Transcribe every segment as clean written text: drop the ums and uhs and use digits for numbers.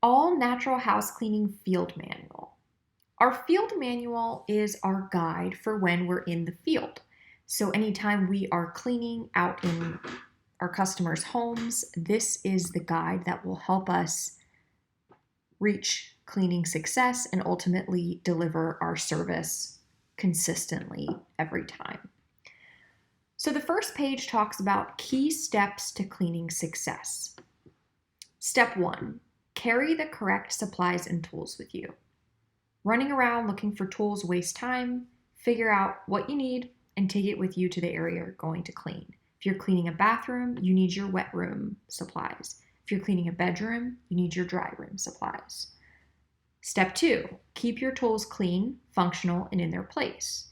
All Natural House Cleaning Field Manual. Our field manual is our guide for when we're in the field. So anytime we are cleaning out in our customers' homes, this is the guide that will help us reach cleaning success and ultimately deliver our service consistently every time. So the first page talks about key steps to cleaning success. Step 1, carry the correct supplies and tools with you. Running around looking for tools wastes time. Figure out what you need and take it with you to the area you're going to clean. If you're cleaning a bathroom, you need your wet room supplies. If you're cleaning a bedroom, you need your dry room supplies. Step 2, keep your tools clean, functional, and in their place.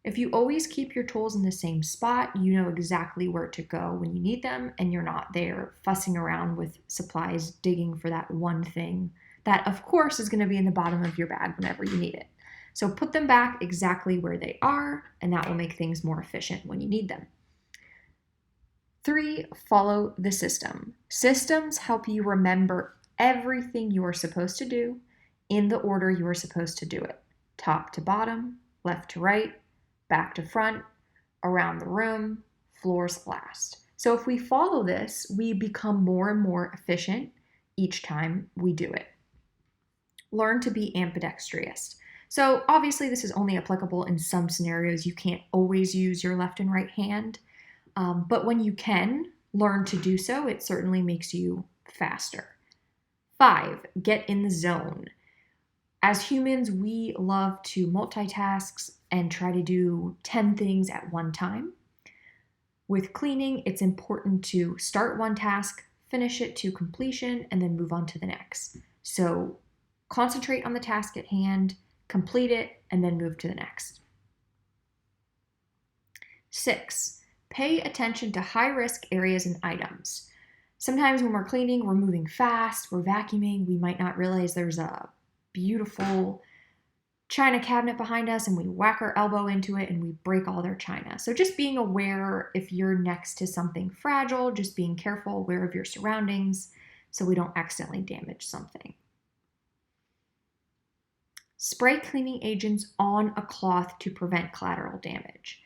If you always keep your tools in the same spot, you know exactly where to go when you need them, and you're not there fussing around with supplies, digging for that one thing that, of course, is going to be in the bottom of your bag whenever you need it. So put them back exactly where they are, and that will make things more efficient when you need them. 3, follow the system. Systems help you remember everything you are supposed to do in the order you are supposed to do it. Top to bottom, left to right, back to front, around the room, floors last. So if we follow this, we become more and more efficient each time we do it. Learn to be ambidextrous. So obviously this is only applicable in some scenarios. You can't always use your left and right hand, but when you can learn to do so, it certainly makes you faster. 5, get in the zone. As humans, we love to multitask and try to do 10 things at one time. With cleaning, it's important to start one task, finish it to completion, and then move on to the next. So concentrate on the task at hand, complete it, and then move to the next. 6, pay attention to high-risk areas and items. Sometimes when we're cleaning, we're moving fast, we're vacuuming, we might not realize there's a beautiful china cabinet behind us and we whack our elbow into it and we break all their china. So just being aware if you're next to something fragile, just being careful, aware of your surroundings so we don't accidentally damage something. Spray cleaning agents on a cloth to prevent collateral damage.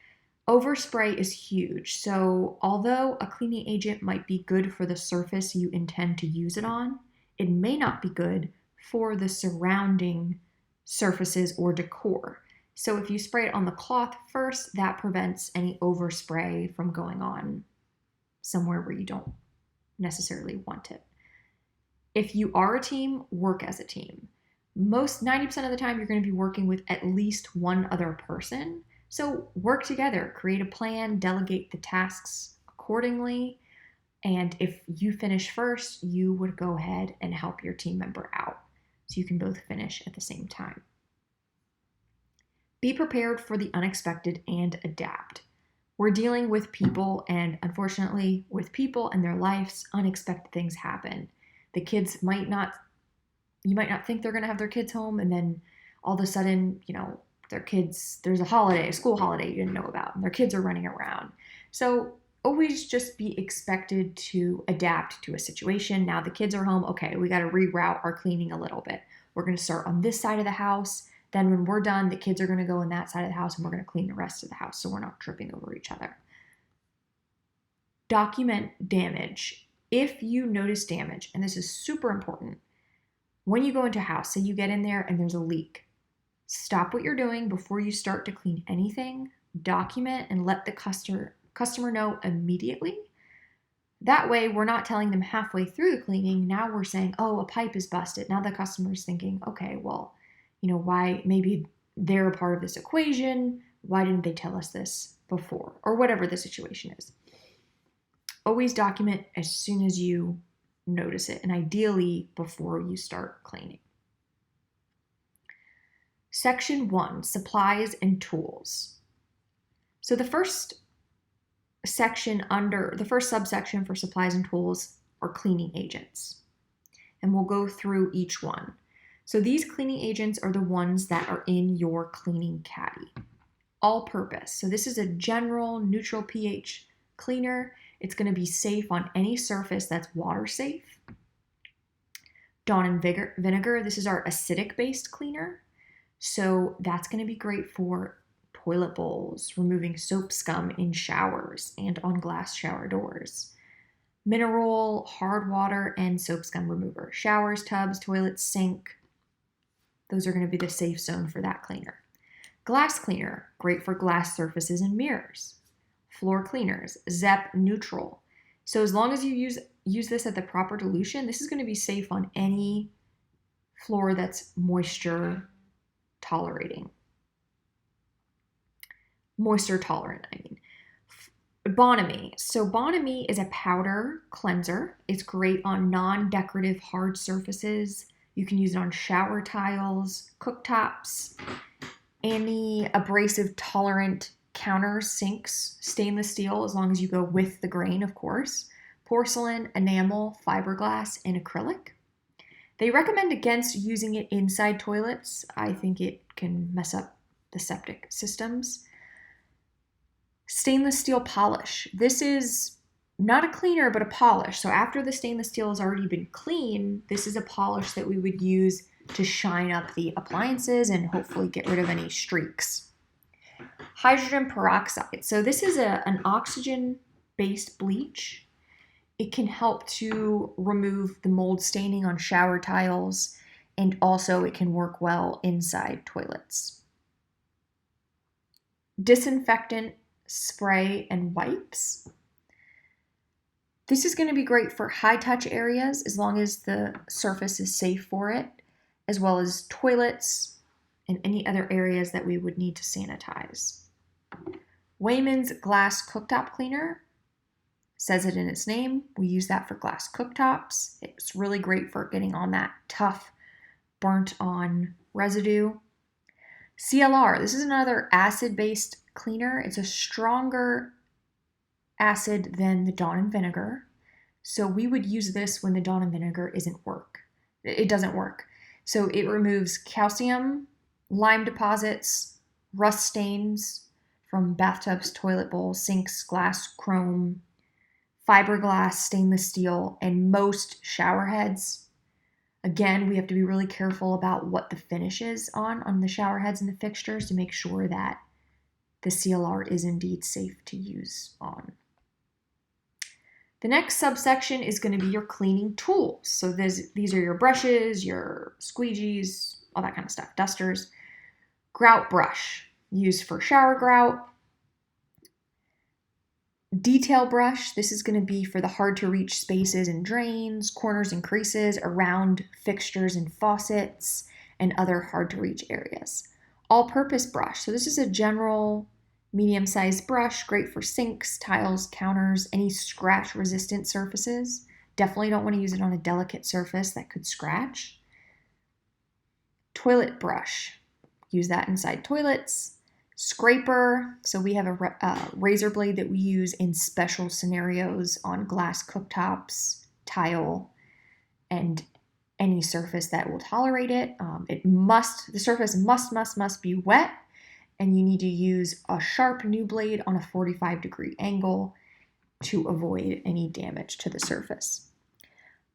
Overspray is huge, so although a cleaning agent might be good for the surface you intend to use it on, it may not be good for the surrounding surfaces or decor. So if you spray it on the cloth first, that prevents any overspray from going on somewhere where you don't necessarily want it. If you are a team, work as a team. 90% of the time, you're going to be working with at least one other person. So work together, create a plan, delegate the tasks accordingly. And if you finish first, you would go ahead and help your team member out so you can both finish at the same time. Be prepared for the unexpected and adapt. We're dealing with people, and unfortunately, with people and their lives, unexpected things happen. The kids you might not think they're going to have their kids home, and then all of a sudden, there's a holiday, a school holiday you didn't know about, and their kids are running around. So always just be expected to adapt to a situation. Now the kids are home. Okay, we got to reroute our cleaning a little bit. We're going to start on this side of the house. Then when we're done, the kids are going to go in that side of the house and we're going to clean the rest of the house so we're not tripping over each other. Document damage. If you notice damage, and this is super important, when you go into a house, say you get in there and there's a leak, stop what you're doing before you start to clean anything, document and let the customer know immediately. That way, we're not telling them halfway through the cleaning. Now we're saying, oh, a pipe is busted. Now the customer's thinking, okay, well, why maybe they're a part of this equation. Why didn't they tell us this before? Or whatever the situation is. Always document as soon as you notice it, and ideally before you start cleaning. Section 1, supplies and tools. So the first subsection for supplies and tools are cleaning agents. And we'll go through each one. So these cleaning agents are the ones that are in your cleaning caddy. All purpose. So this is a general neutral pH cleaner. It's going to be safe on any surface that's water safe. Dawn and Vinegar. This is our acidic-based cleaner. So that's going to be great for toilet bowls, removing soap scum in showers and on glass shower doors. Mineral, hard water, and soap scum remover. Showers, tubs, toilets, sink. Those are going to be the safe zone for that cleaner. Glass cleaner, great for glass surfaces and mirrors. Floor cleaners, ZEP neutral. So as long as you use this at the proper dilution, this is going to be safe on any floor that's moisture tolerant, I mean. Bonamy. So Bonamy is a powder cleanser. It's great on non-decorative hard surfaces. You can use it on shower tiles, cooktops, any abrasive tolerant counters, sinks, stainless steel, as long as you go with the grain, of course, porcelain, enamel, fiberglass, and acrylic. They recommend against using it inside toilets. I think it can mess up the septic systems. Stainless steel polish. This is not a cleaner, but a polish. So after the stainless steel has already been cleaned, this is a polish that we would use to shine up the appliances and hopefully get rid of any streaks. Hydrogen peroxide. So this is an oxygen-based bleach. It can help to remove the mold staining on shower tiles, and also it can work well inside toilets. Disinfectant spray and wipes. This is going to be great for high touch areas as long as the surface is safe for it, as well as toilets and any other areas that we would need to sanitize. Wayman's glass cooktop cleaner says it in its name. We use that for glass cooktops. It's really great for getting on that tough, burnt on residue. CLR, this is another acid-based cleaner. It's a stronger acid than the Dawn and Vinegar. So we would use this when the Dawn and Vinegar it doesn't work. So it removes calcium, lime deposits, rust stains from bathtubs, toilet bowls, sinks, glass, chrome, fiberglass, stainless steel, and most shower heads. Again, we have to be really careful about what the finish is on the shower heads and the fixtures to make sure that the CLR is indeed safe to use on. The next subsection is going to be your cleaning tools. So these are your brushes, your squeegees, all that kind of stuff, dusters. Grout brush, used for shower grout. Detail brush, this is going to be for the hard to reach spaces and drains, corners and creases around fixtures and faucets, and other hard to reach areas. All-purpose brush, so this is a general medium-sized brush, great for sinks, tiles, counters, any scratch-resistant surfaces. Definitely don't want to use it on a delicate surface that could scratch. Toilet brush, use that inside toilets. Scraper, so we have a razor blade that we use in special scenarios on glass cooktops, tile, and any surface that will tolerate it. The surface must be wet, and you need to use a sharp new blade on a 45-degree angle to avoid any damage to the surface.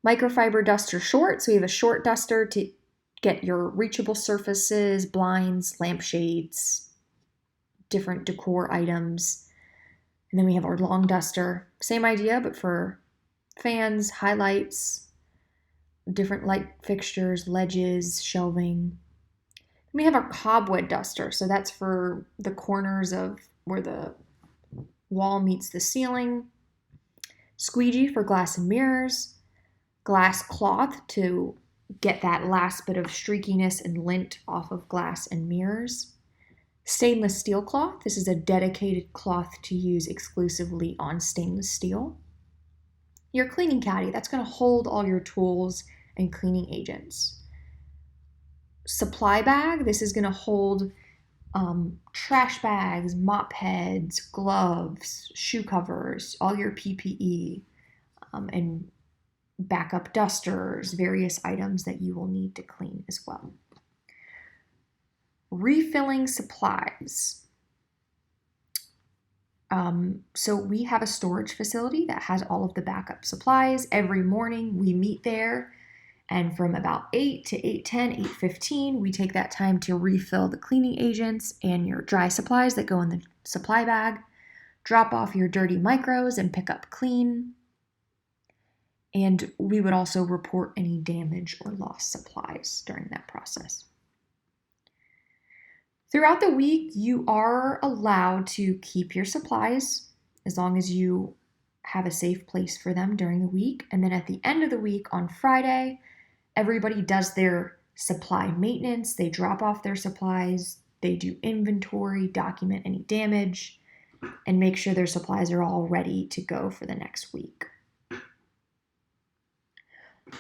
Microfiber duster short, so we have a short duster to get your reachable surfaces, blinds, lampshades, different decor items. And then we have our long duster. Same idea, but for fans, highlights, different light fixtures, ledges, shelving. Then we have our cobweb duster. So that's for the corners of where the wall meets the ceiling. Squeegee for glass and mirrors. Glass cloth to get that last bit of streakiness and lint off of glass and mirrors. Stainless steel cloth. This is a dedicated cloth to use exclusively on stainless steel. Your cleaning caddy, that's going to hold all your tools and cleaning agents. Supply bag, this is going to hold trash bags, mop heads, gloves, shoe covers, all your PPE, and backup dusters, various items that you will need to clean as well. Refilling supplies. So we have a storage facility that has all of the backup supplies. Every morning we meet there And from about 8 to 8:10, 8:15, we take that time to refill the cleaning agents and your dry supplies that go in the supply bag, drop off your dirty micros and pick up clean. And we would also report any damage or lost supplies during that process. Throughout the week, you are allowed to keep your supplies as long as you have a safe place for them during the week. And then at the end of the week on Friday, everybody does their supply maintenance. They drop off their supplies, they do inventory, document any damage, and make sure their supplies are all ready to go for the next week.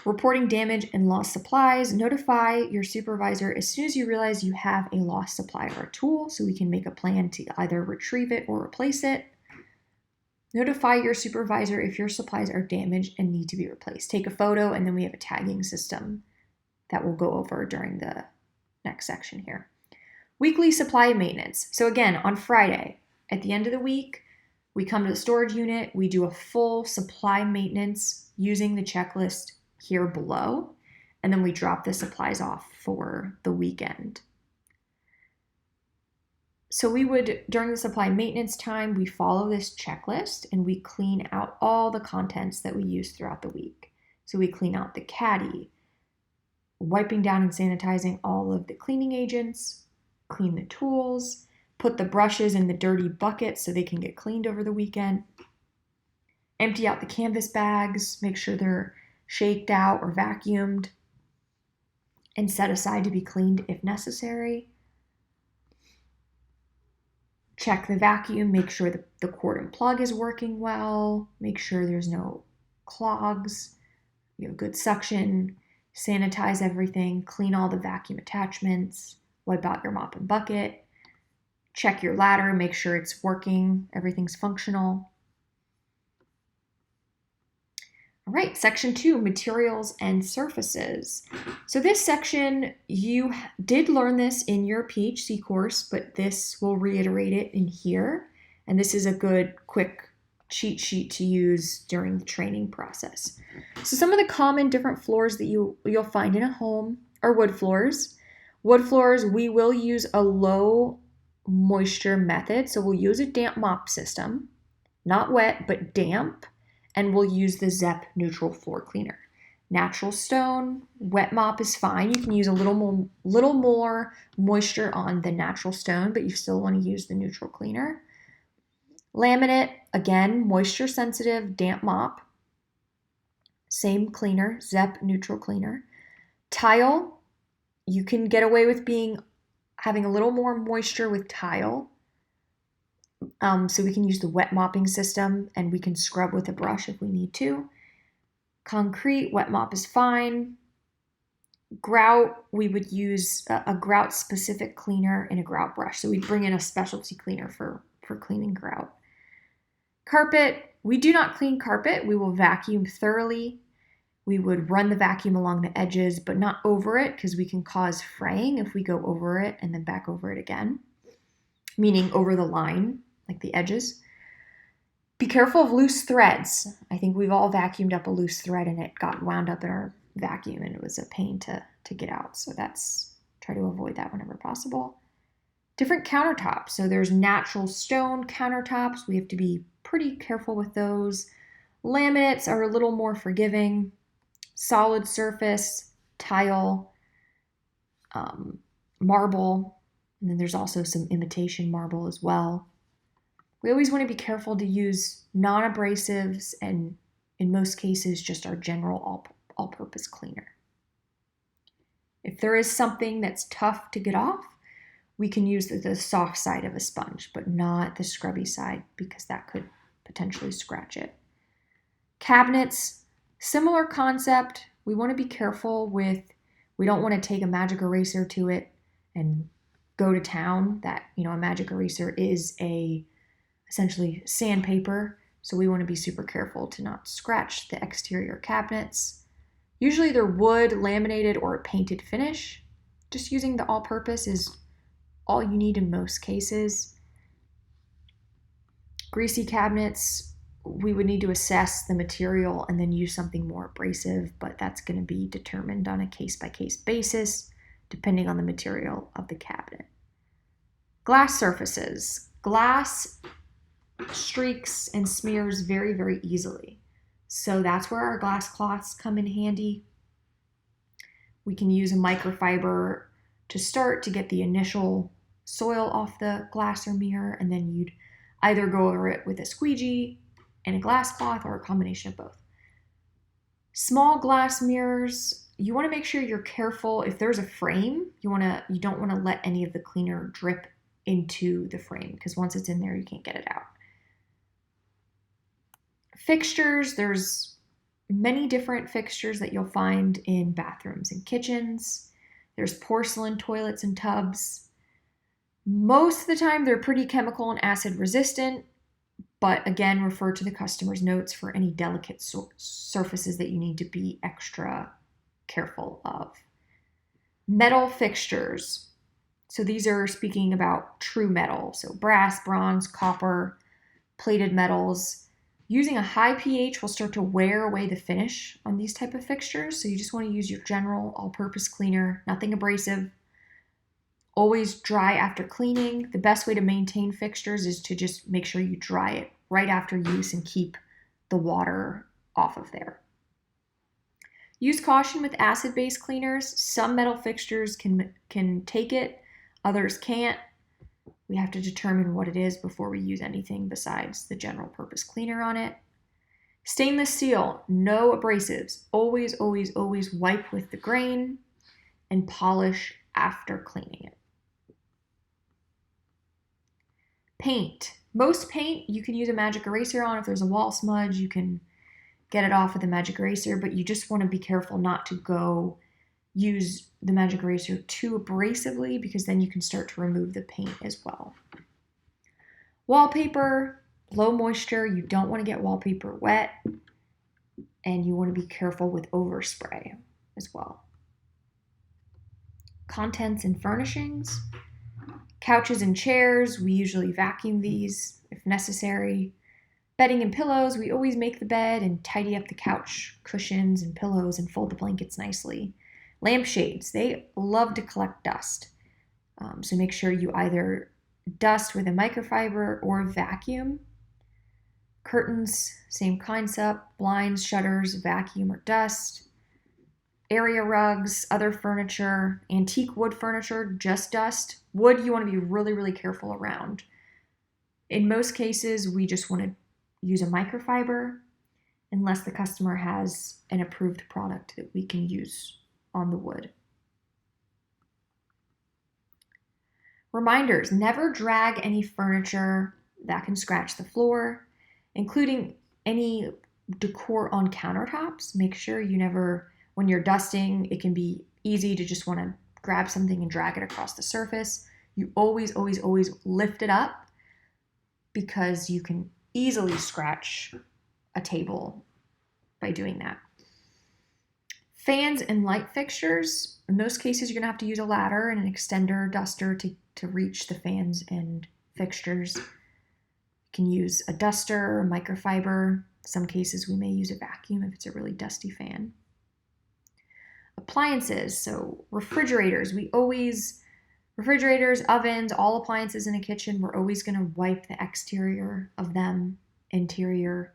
Reporting damage and lost supplies. Notify your supervisor as soon as you realize you have a lost supply or a tool so we can make a plan to either retrieve it or replace it. Notify your supervisor if your supplies are damaged and need to be replaced. Take a photo, and then we have a tagging system that we'll go over during the next section here. Weekly supply maintenance. So again, on Friday, at the end of the week, we come to the storage unit, we do a full supply maintenance using the checklist here below, and then we drop the supplies off for the weekend. So we would, during the supply maintenance time, we follow this checklist and we clean out all the contents that we use throughout the week. So we clean out the caddy, wiping down and sanitizing all of the cleaning agents, clean the tools, put the brushes in the dirty bucket so they can get cleaned over the weekend, empty out the canvas bags, make sure they're shaked out or vacuumed, and set aside to be cleaned if necessary. Check the vacuum, make sure the cord and plug is working well, make sure there's no clogs, you have good suction, sanitize everything, clean all the vacuum attachments, wipe out your mop and bucket, check your ladder, make sure it's working, everything's functional. All right, section 2, materials and surfaces. So this section, you did learn this in your PHC course, but this will reiterate it in here. And this is a good, quick cheat sheet to use during the training process. So some of the common different floors that you'll find in a home are wood floors. Wood floors, we will use a low moisture method. So we'll use a damp mop system, not wet, but damp. And we'll use the ZEP neutral floor cleaner. Natural stone, wet mop is fine. You can use a little more moisture on the natural stone, but you still want to use the neutral cleaner. Laminate, again, moisture sensitive, damp mop. Same cleaner, ZEP neutral cleaner. Tile, you can get away with having a little more moisture with tile. So we can use the wet mopping system and we can scrub with a brush if we need to. Concrete, wet mop is fine. Grout, we would use a grout specific cleaner and a grout brush. So we'd bring in a specialty cleaner for cleaning grout. Carpet, we do not clean carpet. We will vacuum thoroughly. We would run the vacuum along the edges, but not over it because we can cause fraying if we go over it and then back over it again, meaning over the line, like the edges. Be careful of loose threads. I think we've all vacuumed up a loose thread and it got wound up in our vacuum and it was a pain to get out. So try to avoid that whenever possible. Different countertops. So there's natural stone countertops. We have to be pretty careful with those. Laminates are a little more forgiving. Solid surface, tile, marble, and then there's also some imitation marble as well. We always want to be careful to use non-abrasives and in most cases just our general all-purpose cleaner. If there is something that's tough to get off, we can use the soft side of a sponge, but not the scrubby side because that could potentially scratch it. Cabinets, similar concept. We want to be careful we don't want to take a magic eraser to it and go to town. That, a magic eraser is essentially sandpaper. So we want to be super careful to not scratch the exterior cabinets. Usually they're wood, laminated, or a painted finish. Just using the all-purpose is all you need in most cases. Greasy cabinets, we would need to assess the material and then use something more abrasive, but that's going to be determined on a case-by-case basis, depending on the material of the cabinet. Glass surfaces. Glass streaks and smears very, very easily. So that's where our glass cloths come in handy. We can use a microfiber to start to get the initial soil off the glass or mirror, and then you'd either go over it with a squeegee and a glass cloth or a combination of both. Small glass mirrors, you want to make sure you're careful. If there's a frame, you don't want to let any of the cleaner drip into the frame, because once it's in there, you can't get it out. Fixtures, there's many different fixtures that you'll find in bathrooms and kitchens. There's porcelain toilets and tubs. Most of the time, they're pretty chemical and acid resistant, but again, refer to the customer's notes for any delicate surfaces that you need to be extra careful of. Metal fixtures. So these are speaking about true metal. So brass, bronze, copper, plated metals. Using a high pH will start to wear away the finish on these type of fixtures. So you just want to use your general all-purpose cleaner, nothing abrasive. Always dry after cleaning. The best way to maintain fixtures is to just make sure you dry it right after use and keep the water off of there. Use caution with acid-based cleaners. Some metal fixtures can take it, others can't. We have to determine what it is before we use anything besides the general purpose cleaner on it. Stainless steel, no abrasives. Always, always, always wipe with the grain and polish after cleaning it. Paint. Most paint you can use a magic eraser on. If there's a wall smudge, you can get it off with a magic eraser, but you just want to be careful not to go use the magic eraser too abrasively, because then you can start to remove the paint as well. Wallpaper, low moisture. You don't want to get wallpaper wet, and you want to be careful with overspray as well. Contents and furnishings. Couches and chairs, we usually vacuum these if necessary. Bedding and pillows, we always make the bed and tidy up the couch cushions and pillows and fold the blankets nicely. Lampshades, they love to collect dust. So make sure you either dust with a microfiber or vacuum. Curtains, same concept. Blinds, shutters, vacuum or dust. Area rugs, other furniture, antique wood furniture, just dust. Wood you want to be really, really careful around. In most cases, we just want to use a microfiber unless the customer has an approved product that we can use on the wood. Reminders, never drag any furniture that can scratch the floor, including any decor on countertops. Make sure you never, when you're dusting, it can be easy to just want to grab something and drag it across the surface. You always, always, always lift it up, because you can easily scratch a table by doing that. Fans and light fixtures, in most cases you're going to have to use a ladder and an extender duster to reach the fans and fixtures. You can use a duster or microfiber. Some cases we may use a vacuum if it's a really dusty fan. Appliances, so refrigerators, refrigerators, ovens, all appliances in a kitchen, we're always going to wipe the exterior of them. Interior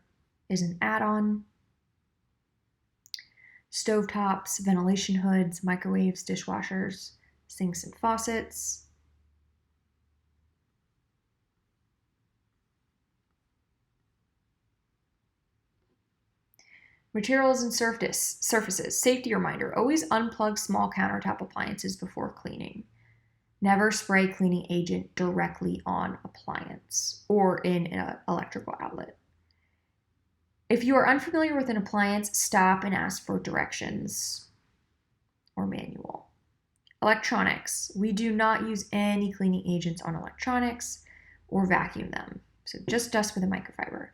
is an add-on. Stovetops, ventilation hoods, microwaves, dishwashers, sinks and faucets. Materials and surfaces. Safety reminder, always unplug small countertop appliances before cleaning. Never spray cleaning agent directly on appliance or in an electrical outlet. If you are unfamiliar with an appliance, stop and ask for directions or manual. Electronics. We do not use any cleaning agents on electronics or vacuum them. So just dust with a microfiber.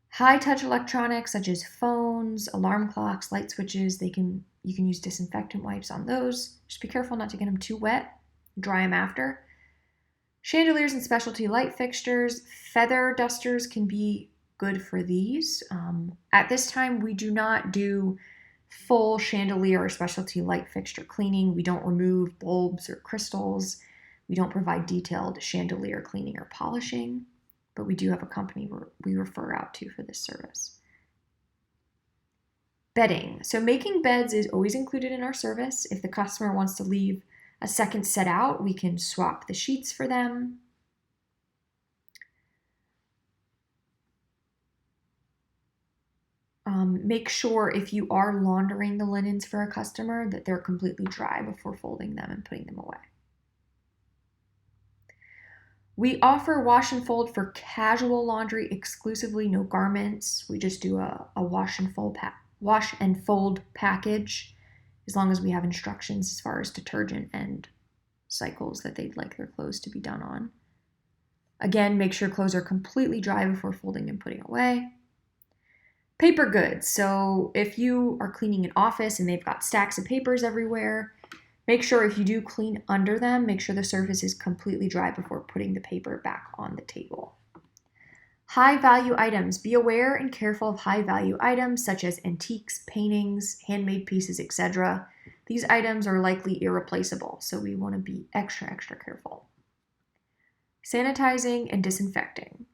High-touch electronics such as phones, alarm clocks, light switches, you can use disinfectant wipes on those. Just be careful not to get them too wet. Dry them after. Chandeliers and specialty light fixtures. Feather dusters can be good for these. At this time, we do not do full chandelier or specialty light fixture cleaning. We don't remove bulbs or crystals. We don't provide detailed chandelier cleaning or polishing, but we do have a company we refer out to for this service. Bedding. So making beds is always included in our service. If the customer wants to leave a second set out, we can swap the sheets for them. Make sure if you are laundering the linens for a customer that they're completely dry before folding them and putting them away. We offer wash and fold for casual laundry exclusively, no garments. We just do a wash and fold package, as long as we have instructions as far as detergent and cycles that they'd like their clothes to be done on. Again, make sure clothes are completely dry before folding and putting away. Paper goods. So if you are cleaning an office and they've got stacks of papers everywhere, make sure if you do clean under them, make sure the surface is completely dry before putting the paper back on the table. High value items. Be aware and careful of high value items such as antiques, paintings, handmade pieces, etc. These items are likely irreplaceable, so we want to be extra careful. Sanitizing and disinfecting.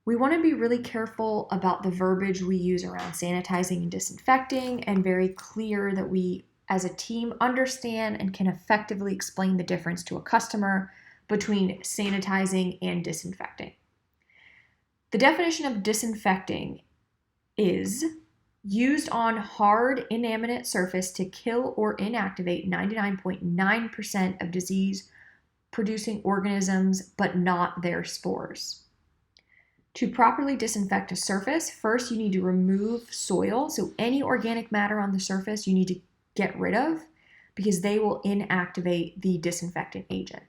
We want to be really careful about the verbiage we use around sanitizing and disinfecting, and very clear that we as a team understand and can effectively explain the difference to a customer between sanitizing and disinfecting. The definition of disinfecting is used on hard inanimate surface to kill or inactivate 99.9% of disease-producing organisms, but not their spores. To properly disinfect a surface, first you need to remove soil. So any organic matter on the surface you need to get rid of because they will inactivate the disinfectant agent.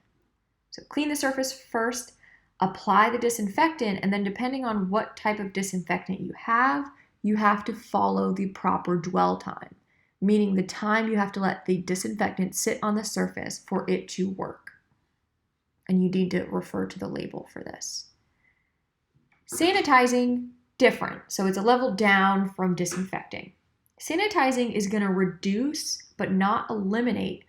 So clean the surface first, apply the disinfectant, and then depending on what type of disinfectant you have to follow the proper dwell time, meaning the time you have to let the disinfectant sit on the surface for it to work. And you need to refer to the label for this. Sanitizing, different. So it's a level down from disinfecting. Sanitizing is going to reduce but not eliminate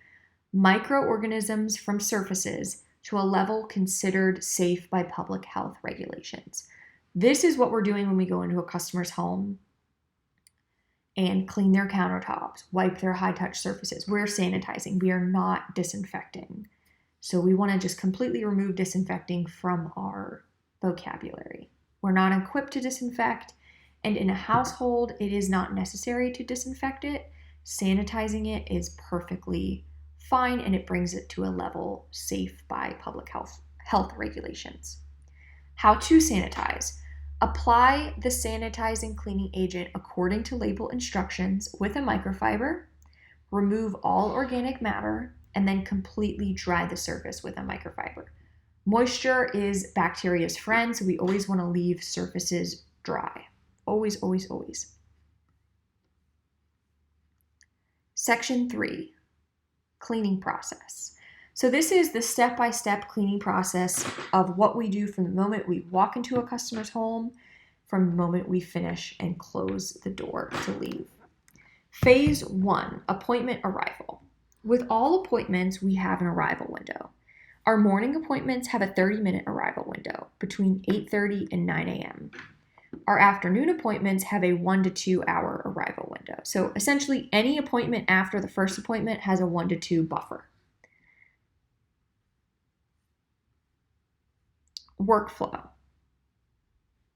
microorganisms from surfaces to a level considered safe by public health regulations. This is what we're doing when we go into a customer's home and clean their countertops, wipe their high-touch surfaces. We're sanitizing. We are not disinfecting. So we want to just completely remove disinfecting from our vocabulary. We're not equipped to disinfect, and in a household, it is not necessary to disinfect it. Sanitizing it is perfectly fine, and it brings it to a level safe by public health regulations. How to sanitize. Apply the sanitizing cleaning agent according to label instructions with a microfiber. Remove all organic matter, and then completely dry the surface with a microfiber. Moisture is bacteria's friend, so we always want to leave surfaces dry. Always, always, always. Section 3, cleaning process. So this is the step-by-step cleaning process of what we do from the moment we walk into a customer's home, from the moment we finish and close the door to leave. Phase 1, appointment arrival. With all appointments, we have an arrival window. Our morning appointments have a 30-minute arrival window between 8:30 and 9 a.m. Our afternoon appointments have a 1 to 2 hour arrival window. So essentially any appointment after the first appointment has a 1 to 2 buffer. Workflow.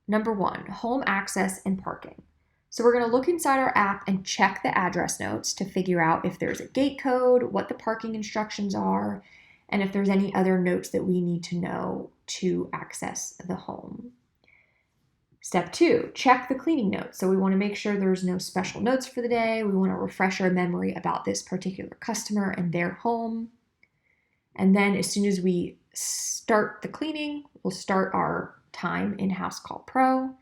Number 1, home access and parking. So we're going to look inside our app and check the address notes to figure out if there's a gate code, what the parking instructions are, and if there's any other notes that we need to know to access the home. Step 2, check the cleaning notes. So we want to make sure there's no special notes for the day. We want to refresh our memory about this particular customer and their home. And then as soon as we start the cleaning, we'll start our time in House Call Pro.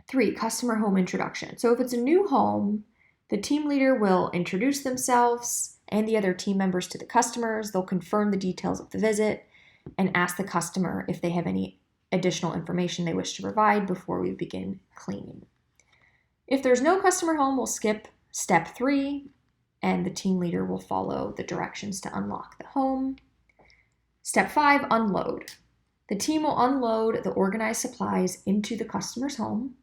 3, customer home introduction. So if it's a new home, the team leader will introduce themselves and the other team members to the customers. They'll confirm the details of the visit and ask the customer if they have any additional information they wish to provide before we begin cleaning. If there's no customer home, we'll skip step 3, and the team leader will follow the directions to unlock the home. Step 5, unload. The team will unload the organized supplies into the customer's home.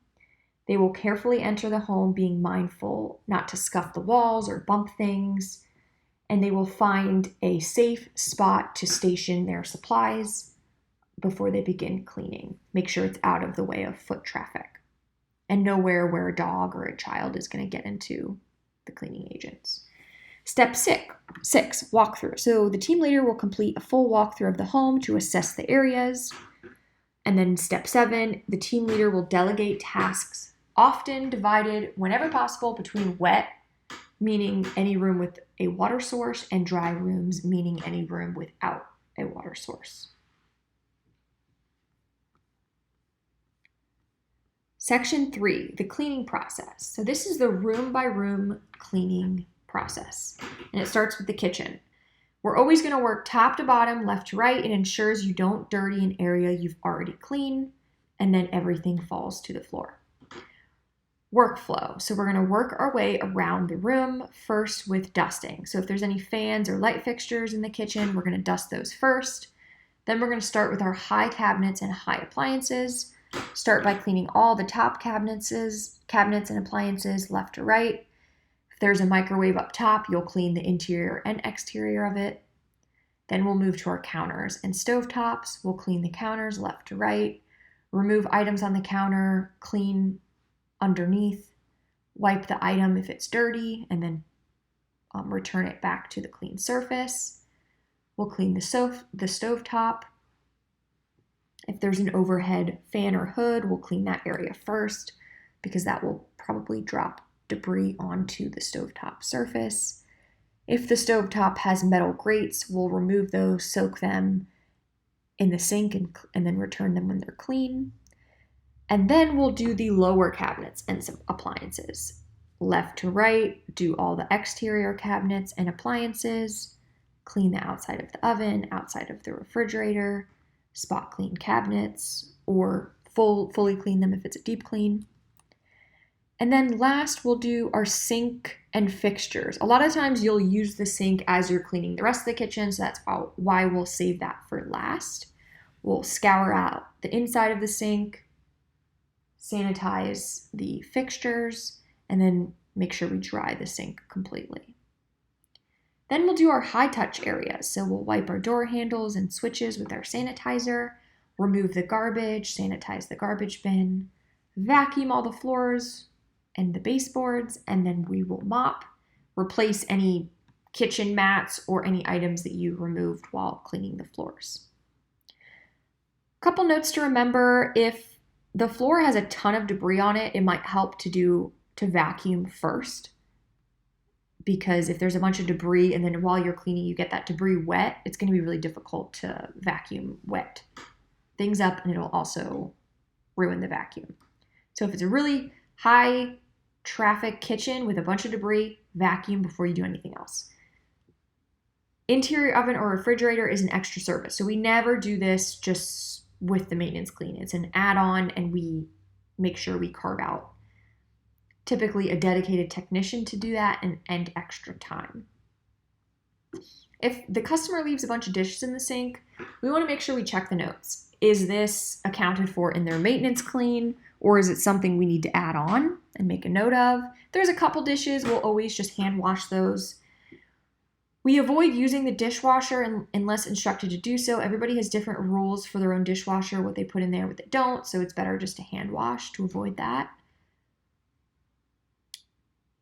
They will carefully enter the home, being mindful not to scuff the walls or bump things, and they will find a safe spot to station their supplies before they begin cleaning. Make sure it's out of the way of foot traffic and nowhere where a dog or a child is going to get into the cleaning agents. Step 6, walkthrough. So the team leader will complete a full walkthrough of the home to assess the areas. And then step 7, the team leader will delegate tasks, often divided whenever possible between wet, meaning any room with a water source, and dry rooms, meaning any room without a water source. Section 3, the cleaning process. So this is the room-by-room cleaning process, and it starts with the kitchen. We're always going to work top to bottom, left to right. It ensures you don't dirty an area you've already cleaned, and then everything falls to the floor. Workflow. So we're going to work our way around the room, first with dusting. So if there's any fans or light fixtures in the kitchen, we're going to dust those first. Then we're going to start with our high cabinets and high appliances. Start by cleaning all the top cabinets and appliances left to right. If there's a microwave up top, you'll clean the interior and exterior of it. Then we'll move to our counters and stovetops. We'll clean the counters left to right, remove items on the counter, clean underneath, wipe the item if it's dirty, and then return it back to the clean surface. We'll clean the stovetop. If there's an overhead fan or hood, we'll clean that area first because that will probably drop debris onto the stovetop surface. If the stovetop has metal grates, we'll remove those, soak them in the sink, and then return them when they're clean. And then we'll do the lower cabinets and some appliances. Left to right, do all the exterior cabinets and appliances, clean the outside of the oven, outside of the refrigerator, spot clean cabinets, or fully clean them if it's a deep clean. And then last, we'll do our sink and fixtures. A lot of times you'll use the sink as you're cleaning the rest of the kitchen, so that's why we'll save that for last. We'll scour out the inside of the sink, sanitize the fixtures, and then make sure we dry the sink completely. Then we'll do our high touch areas. So we'll wipe our door handles and switches with our sanitizer, remove the garbage, sanitize the garbage bin, vacuum all the floors and the baseboards, and then we will mop, replace any kitchen mats or any items that you removed while cleaning the floors. Couple notes to remember: if the floor has a ton of debris on it, it might help to vacuum first. Because if there's a bunch of debris and then while you're cleaning you get that debris wet, it's going to be really difficult to vacuum wet things up, and it'll also ruin the vacuum. So if it's a really high traffic kitchen with a bunch of debris, vacuum before you do anything else. Interior oven or refrigerator is an extra service. So we never do this just with the maintenance clean. It's an add-on, and we make sure we carve out typically a dedicated technician to do that and extra time. If the customer leaves a bunch of dishes in the sink, we want to make sure we check the notes. Is this accounted for in their maintenance clean, or is it something we need to add on and make a note of? If there's a couple dishes, we'll always just hand wash those. We avoid using the dishwasher unless instructed to do so. Everybody has different rules for their own dishwasher, what they put in there, what they don't, so it's better just to hand wash to avoid that.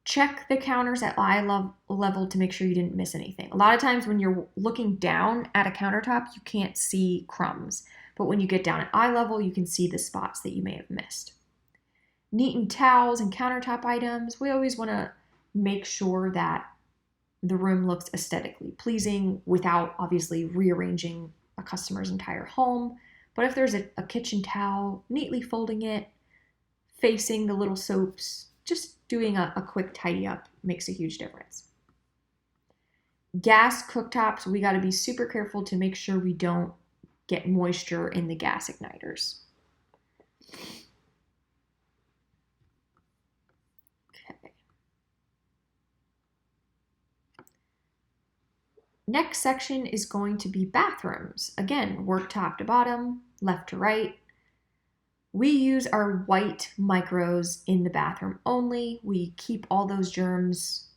Check the counters at eye level to make sure you didn't miss anything. A lot of times when you're looking down at a countertop, you can't see crumbs. But when you get down at eye level, you can see the spots that you may have missed. Neaten towels and countertop items. We always want to make sure that the room looks aesthetically pleasing without obviously rearranging a customer's entire home. But if there's a kitchen towel, neatly folding it, facing the little soaps, just doing a quick tidy up makes a huge difference. Gas cooktops, we got to be super careful to make sure we don't get moisture in the gas igniters. Okay. Next section is going to be bathrooms. Again, work top to bottom, left to right. We use our white micros in the bathroom only. We keep all those germs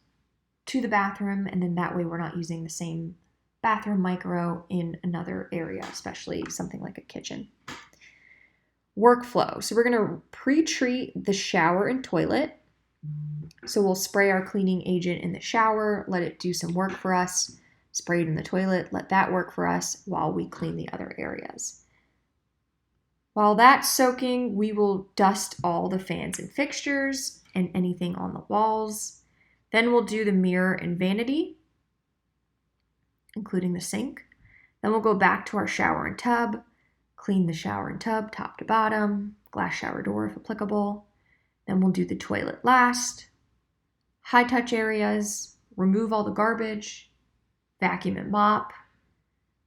to the bathroom, and then that way we're not using the same bathroom micro in another area, especially something like a kitchen. Workflow. So we're going to pre-treat the shower and toilet. So we'll spray our cleaning agent in the shower, let it do some work for us, spray it in the toilet, let that work for us while we clean the other areas. While that's soaking, we will dust all the fans and fixtures and anything on the walls. Then we'll do the mirror and vanity, including the sink. Then we'll go back to our shower and tub, clean the shower and tub top to bottom, glass shower door if applicable. Then we'll do the toilet last, high touch areas, remove all the garbage, vacuum and mop,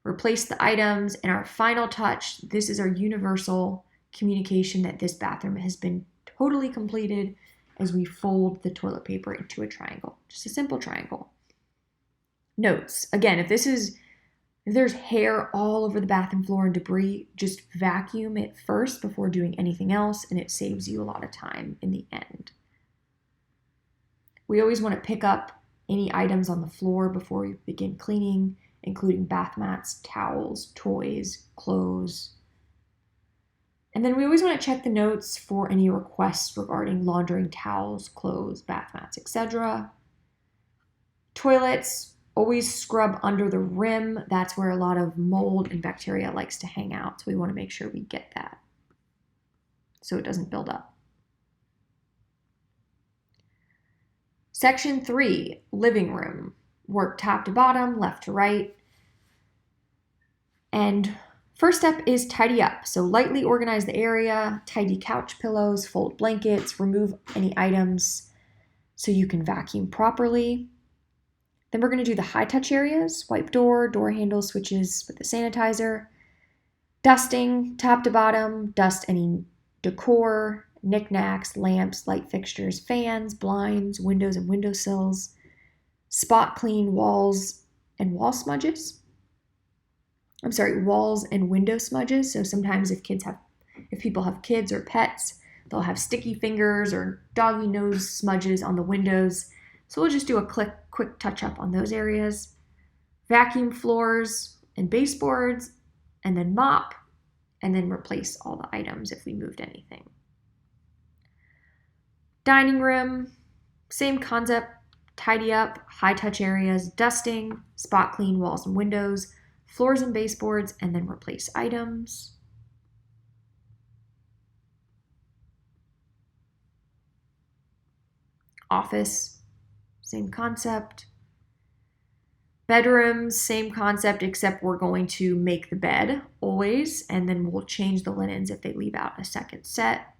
replace the items, and our final touch, this is our universal communication that this bathroom has been totally completed, as we fold the toilet paper into a triangle, just a simple triangle. Notes, again, if there's hair all over the bathroom floor and debris, just vacuum it first before doing anything else, and it saves you a lot of time in the end. We always want to pick up any items on the floor before we begin cleaning, including bath mats, towels, toys, clothes. And then we always want to check the notes for any requests regarding laundering towels, clothes, bath mats, etc. Toilets, always scrub under the rim. That's where a lot of mold and bacteria likes to hang out. So we want to make sure we get that so it doesn't build up. Section 3, living room. Work top to bottom, left to right. And first step is tidy up. So lightly organize the area, tidy couch pillows, fold blankets, remove any items so you can vacuum properly. Then we're going to do the high touch areas, wipe door handle switches with the sanitizer. Dusting top to bottom, dust any decor, knickknacks, lamps, light fixtures, fans, blinds, windows and windowsills. Spot clean walls and walls and window smudges. So sometimes if people have kids or pets, they'll have sticky fingers or doggy nose smudges on the windows. So we'll just do a quick touch up on those areas. Vacuum floors and baseboards, and then mop, and then replace all the items if we moved anything. Dining room, same concept. Tidy up, high touch areas, dusting, spot clean walls and windows, floors and baseboards, and then replace items. Office, same concept. Bedrooms, same concept, except we're going to make the bed always, and then we'll change the linens if they leave out a second set.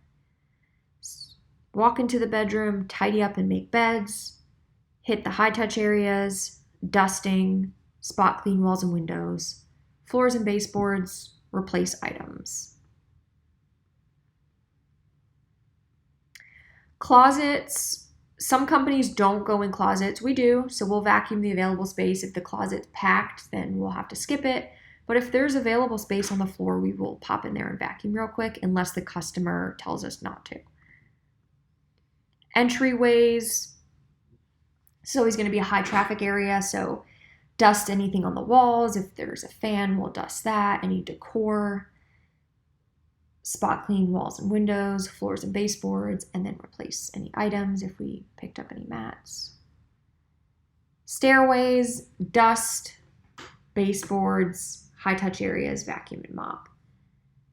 Walk into the bedroom, tidy up and make beds. Hit the high touch areas, dusting, spot clean walls and windows, floors and baseboards, replace items. Closets, some companies don't go in closets. We do, so we'll vacuum the available space. If the closet's packed, then we'll have to skip it. But if there's available space on the floor, we will pop in there and vacuum real quick unless the customer tells us not to. Entryways, it's always going to be a high traffic area, so dust anything on the walls. If there's a fan, we'll dust that. Any decor, spot clean walls and windows, floors and baseboards, and then replace any items if we picked up any mats. Stairways, dust, baseboards, high touch areas, vacuum and mop.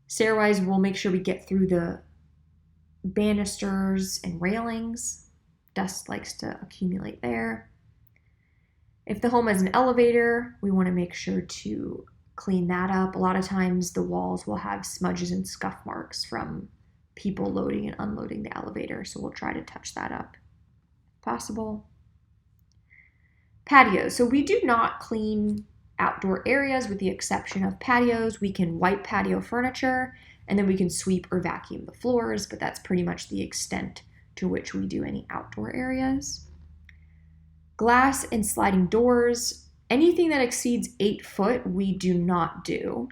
Stairways, we'll make sure we get through the banisters and railings. Dust likes to accumulate there. If the home has an elevator, we want to make sure to clean that up. A lot of times the walls will have smudges and scuff marks from people loading and unloading the elevator, so we'll try to touch that up if possible. Patios. So we do not clean outdoor areas with the exception of patios. We can wipe patio furniture, and then we can sweep or vacuum the floors, but that's pretty much the extent to which we do any outdoor areas. Glass and sliding doors, anything that exceeds 8 foot, we do not do.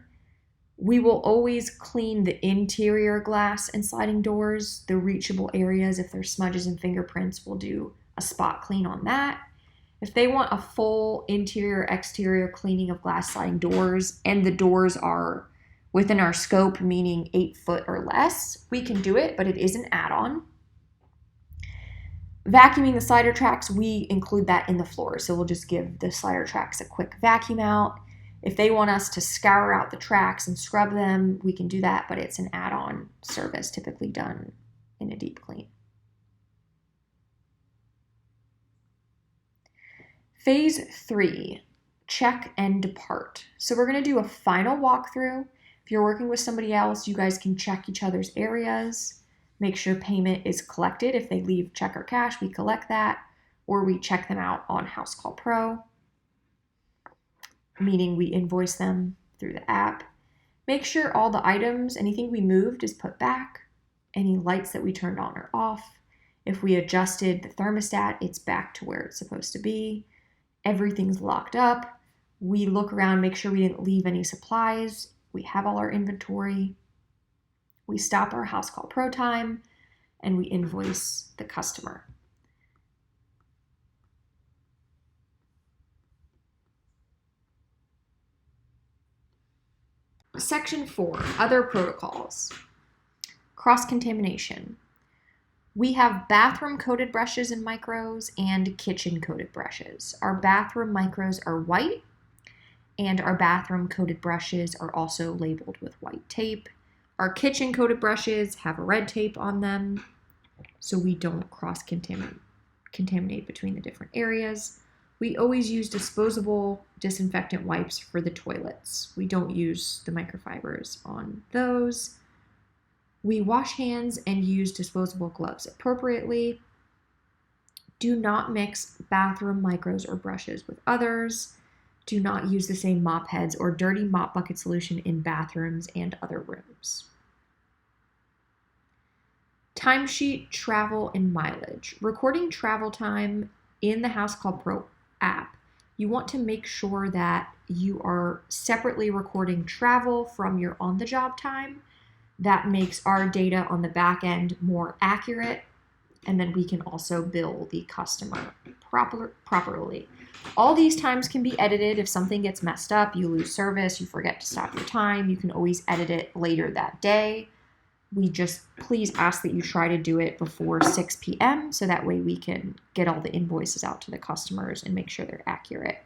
We will always clean the interior glass and sliding doors. The reachable areas, if there's smudges and fingerprints, we'll do a spot clean on that. If they want a full interior-exterior cleaning of glass sliding doors and the doors are within our scope, meaning 8 foot or less, we can do it, but it is an add-on. Vacuuming the slider tracks, we include that in the floor, so we'll just give the slider tracks a quick vacuum out. If they want us to scour out the tracks and scrub them, we can do that, but it's an add-on service typically done in a deep clean. Phase 3, check and depart. So we're going to do a final walkthrough. If you're working with somebody else, you guys can check each other's areas, make sure payment is collected. If they leave check or cash, we collect that, or we check them out on House Call Pro, meaning we invoice them through the app. Make sure all the items, anything we moved is put back. Any lights that we turned on are off. If we adjusted the thermostat, it's back to where it's supposed to be. Everything's locked up. We look around, make sure we didn't leave any supplies. We have all our inventory. We stop our House Call Pro time, and we invoice the customer. Section 4, other protocols. Cross-contamination. We have bathroom-coated brushes and micros and kitchen-coated brushes. Our bathroom micros are white, and our bathroom-coated brushes are also labeled with white tape. Our kitchen-coated brushes have a red tape on them, so we don't cross-contaminate between the different areas. We always use disposable disinfectant wipes for the toilets. We don't use the microfibers on those. We wash hands and use disposable gloves appropriately. Do not mix bathroom micros or brushes with others. Do not use the same mop heads or dirty mop bucket solution in bathrooms and other rooms. Timesheet, travel, and mileage. Recording travel time in the House Call Pro app, you want to make sure that you are separately recording travel from your on-the-job time. That makes our data on the back end more accurate, and then we can also bill the customer properly. All these times can be edited. If something gets messed up, you lose service, you forget to stop your time, you can always edit it later that day. We just please ask that you try to do it before 6 p.m. so that way we can get all the invoices out to the customers and make sure they're accurate.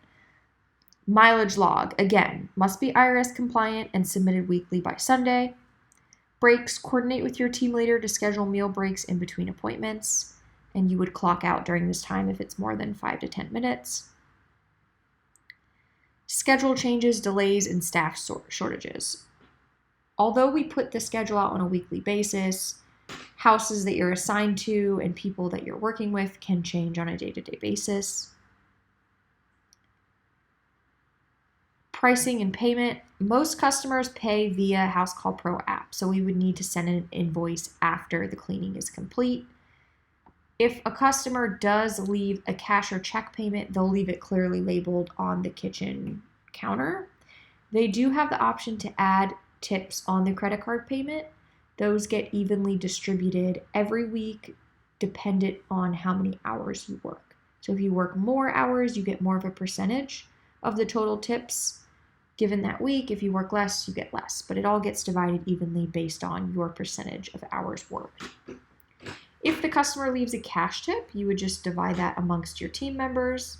Mileage log, again, must be IRS compliant and submitted weekly by Sunday. Breaks, coordinate with your team leader to schedule meal breaks in between appointments, and you would clock out during this time if it's more than 5 to 10 minutes. Schedule changes, delays, and staff shortages. Although we put the schedule out on a weekly basis, houses that you're assigned to and people that you're working with can change on a day-to-day basis. Pricing and payment. Most customers pay via House Call Pro app, so we would need to send an invoice after the cleaning is complete. If a customer does leave a cash or check payment, they'll leave it clearly labeled on the kitchen counter. They do have the option to add tips on the credit card payment. Those get evenly distributed every week dependent on how many hours you work. So if you work more hours, you get more of a percentage of the total tips given that week. If you work less, you get less, but it all gets divided evenly based on your percentage of hours worked. If the customer leaves a cash tip, you would just divide that amongst your team members.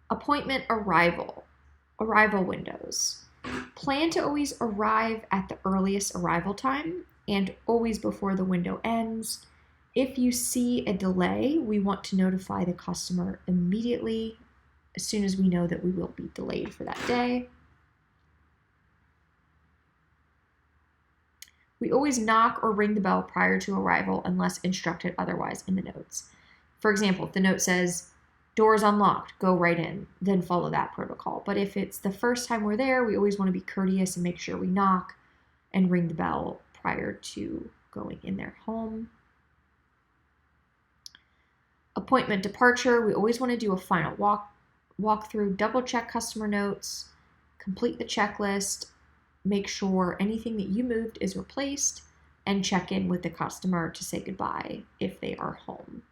Appointment arrival windows. Plan to always arrive at the earliest arrival time and always before the window ends. If you see a delay, we want to notify the customer immediately as soon as we know that we will be delayed for that day. We always knock or ring the bell prior to arrival unless instructed otherwise in the notes. For example, if the note says, Doors unlocked, go right in, then follow that protocol. But if it's the first time we're there, we always want to be courteous and make sure we knock and ring the bell prior to going in their home. Appointment departure, we always want to do a final walkthrough, double check customer notes, complete the checklist, make sure anything that you moved is replaced, and check in with the customer to say goodbye if they are home.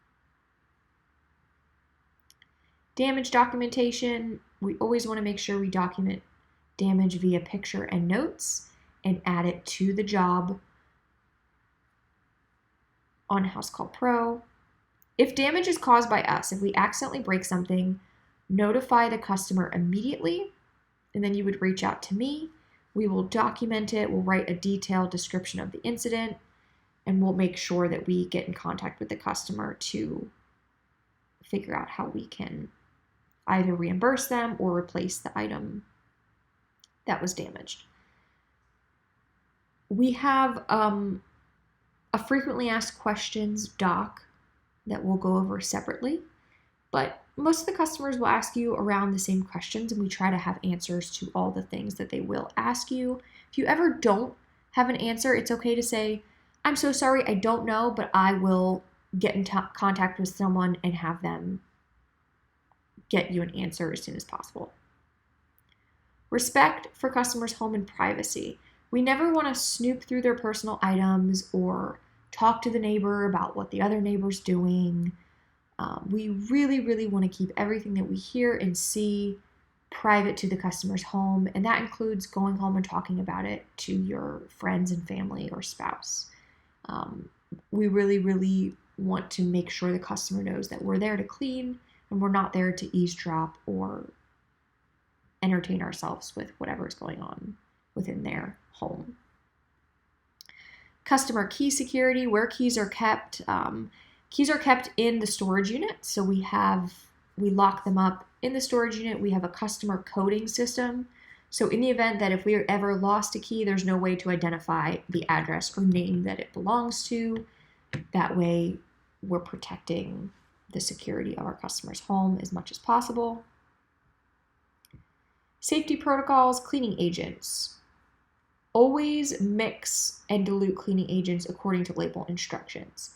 Damage documentation, we always want to make sure we document damage via picture and notes and add it to the job on House Call Pro. If damage is caused by us, if we accidentally break something, notify the customer immediately, and then you would reach out to me. We will document it, we'll write a detailed description of the incident, and we'll make sure that we get in contact with the customer to figure out how we can either reimburse them or replace the item that was damaged. We have a frequently asked questions doc that we'll go over separately, but most of the customers will ask you around the same questions, and we try to have answers to all the things that they will ask you. If you ever don't have an answer, it's okay to say, I'm so sorry, I don't know, but I will get in contact with someone and have them get you an answer as soon as possible. Respect for customers' home and privacy. We never want to snoop through their personal items or talk to the neighbor about what the other neighbor's doing. We really, really want to keep everything that we hear and see private to the customer's home, and that includes going home and talking about it to your friends and family or spouse. We really, really want to make sure the customer knows that we're there to clean and we're not there to eavesdrop or entertain ourselves with whatever is going on within their home. Customer key security, where keys are kept. Keys are kept in the storage unit, so we lock them up in the storage unit. We have a customer coding system, so in the event that if we ever lost a key, there's no way to identify the address or name that it belongs to. That way, we're protecting the security of our customer's home as much as possible. Safety protocols, cleaning agents. Always mix and dilute cleaning agents according to label instructions.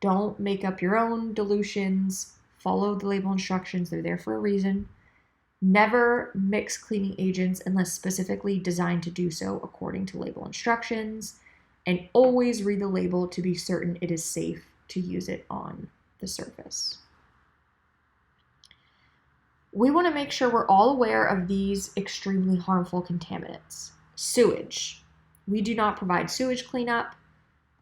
Don't make up your own dilutions. Follow the label instructions. They're there for a reason. Never mix cleaning agents unless specifically designed to do so according to label instructions. And always read the label to be certain it is safe to use it on the surface. We want to make sure we're all aware of these extremely harmful contaminants. Sewage. We do not provide sewage cleanup.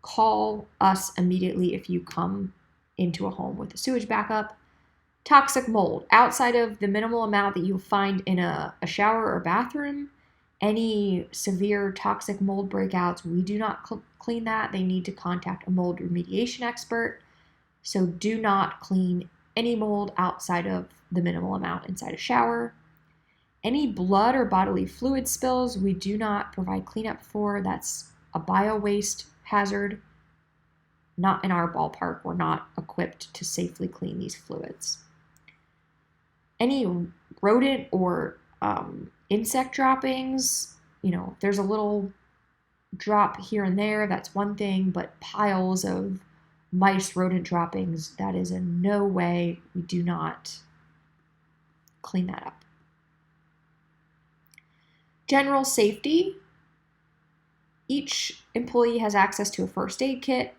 Call us immediately if you come into a home with a sewage backup. Toxic mold. Outside of the minimal amount that you'll find in a shower or bathroom, any severe toxic mold breakouts, we do not clean that. They need to contact a mold remediation expert. So do not clean any mold outside of the minimal amount inside a shower. Any blood or bodily fluid spills, we do not provide cleanup for. That's a bio-waste hazard. Not in our ballpark. We're not equipped to safely clean these fluids. Any rodent or insect droppings, there's a little drop here and there, that's one thing, but piles of mice, rodent droppings, that is in no way, we do not clean that up. General safety. Each employee has access to a first aid kit.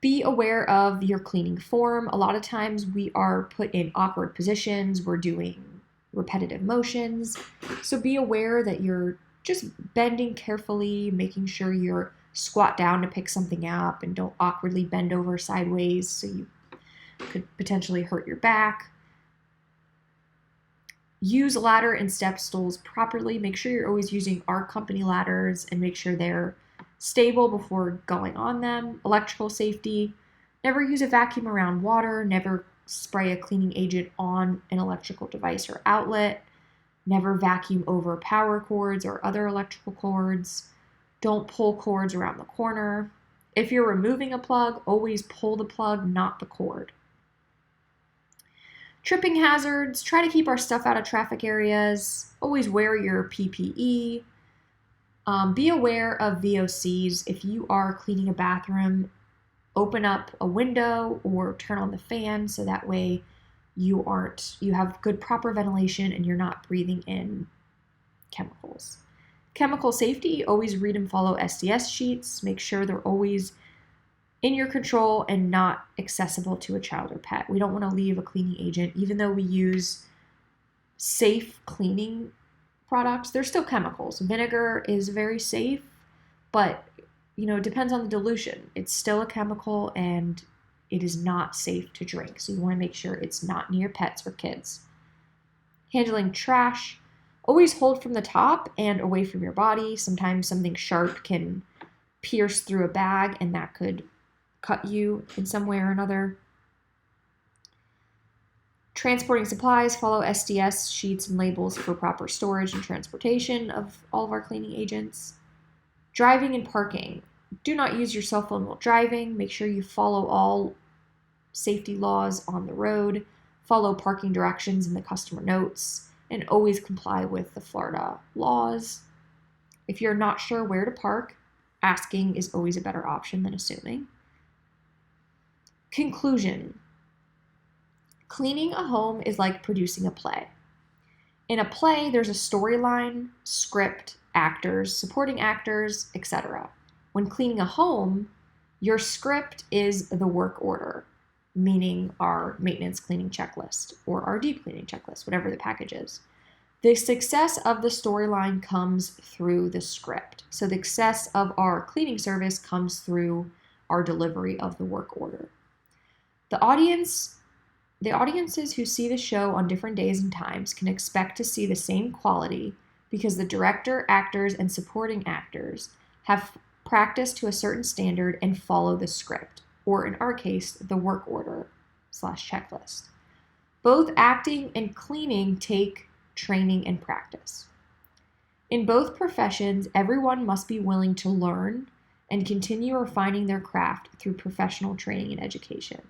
Be aware of your cleaning form. A lot of times we are put in awkward positions. We're doing repetitive motions. So be aware that you're just bending carefully, making sure you're squat down to pick something up and don't awkwardly bend over sideways so you could potentially hurt your back. Use ladder and step stools properly. Make sure you're always using our company ladders and make sure they're stable before going on them. Electrical safety. Never use a vacuum around water. Never spray a cleaning agent on an electrical device or outlet. Never vacuum over power cords or other electrical cords. Don't pull cords around the corner. If you're removing a plug, always pull the plug, not the cord. Tripping hazards, try to keep our stuff out of traffic areas. Always wear your PPE. Be aware of VOCs. If you are cleaning a bathroom, open up a window or turn on the fan so that way you have good proper ventilation and you're not breathing in chemicals. Chemical safety, always read and follow SDS sheets. Make sure they're always in your control and not accessible to a child or pet. We don't want to leave a cleaning agent, even though we use safe cleaning products, there's still chemicals. Vinegar is very safe, but it depends on the dilution. It's still a chemical and it is not safe to drink. So you want to make sure it's not near pets or kids. Handling trash, always hold from the top and away from your body. Sometimes something sharp can pierce through a bag and that could cut you in some way or another. Transporting supplies, follow SDS sheets and labels for proper storage and transportation of all of our cleaning agents. Driving and parking. Do not use your cell phone while driving. Make sure you follow all safety laws on the road. Follow parking directions in the customer notes and always comply with the Florida laws. If you're not sure where to park, asking is always a better option than assuming. Conclusion. Cleaning a home is like producing a play. In a play, there's a storyline, script, actors, supporting actors, etc. When cleaning a home, your script is the work order, meaning our maintenance cleaning checklist or our deep cleaning checklist, whatever the package is. The success of the storyline comes through the script. So the success of our cleaning service comes through our delivery of the work order. The audiences who see the show on different days and times can expect to see the same quality because the director, actors, and supporting actors have practiced to a certain standard and follow the script, or in our case, the work order / checklist. Both acting and cleaning take training and practice. In both professions, everyone must be willing to learn and continue refining their craft through professional training and education.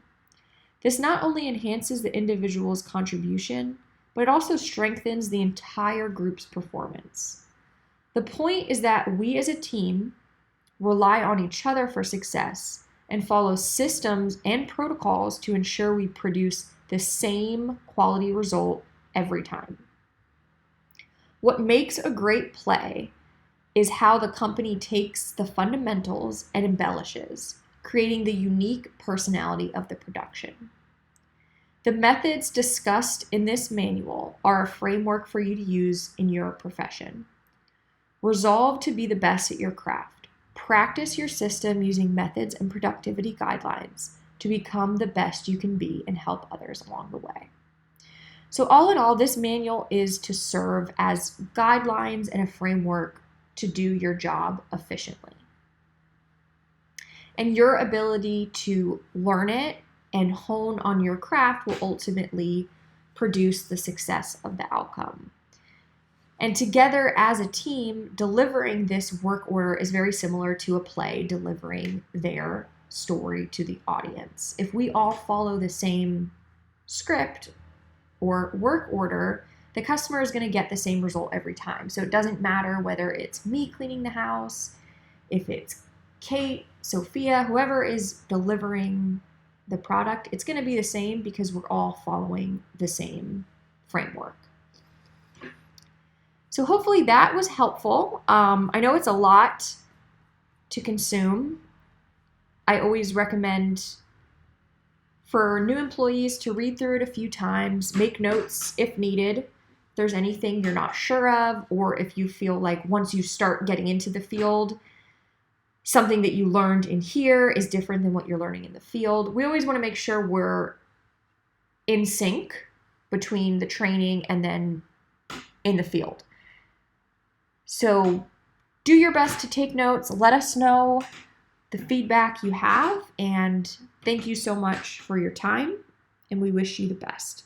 This not only enhances the individual's contribution, but it also strengthens the entire group's performance. The point is that we as a team rely on each other for success and follow systems and protocols to ensure we produce the same quality result every time. What makes a great play is how the company takes the fundamentals and embellishes, creating the unique personality of the production. The methods discussed in this manual are a framework for you to use in your profession. Resolve to be the best at your craft. Practice your system using methods and productivity guidelines to become the best you can be and help others along the way. So all in all, this manual is to serve as guidelines and a framework to do your job efficiently. And your ability to learn it and hone on your craft will ultimately produce the success of the outcome. And together as a team, delivering this work order is very similar to a play delivering their story to the audience. If we all follow the same script or work order, the customer is going to get the same result every time. So it doesn't matter whether it's me cleaning the house, if it's Kate, Sophia, whoever is delivering the product, it's going to be the same because we're all following the same framework. So hopefully that was helpful. I know it's a lot to consume. I always recommend for new employees to read through it a few times, make notes if needed. If there's anything you're not sure of, or if you feel like once you start getting into the field, something that you learned in here is different than what you're learning in the field. We always want to make sure we're in sync between the training and then in the field. So do your best to take notes. Let us know the feedback you have, and thank you so much for your time, and we wish you the best.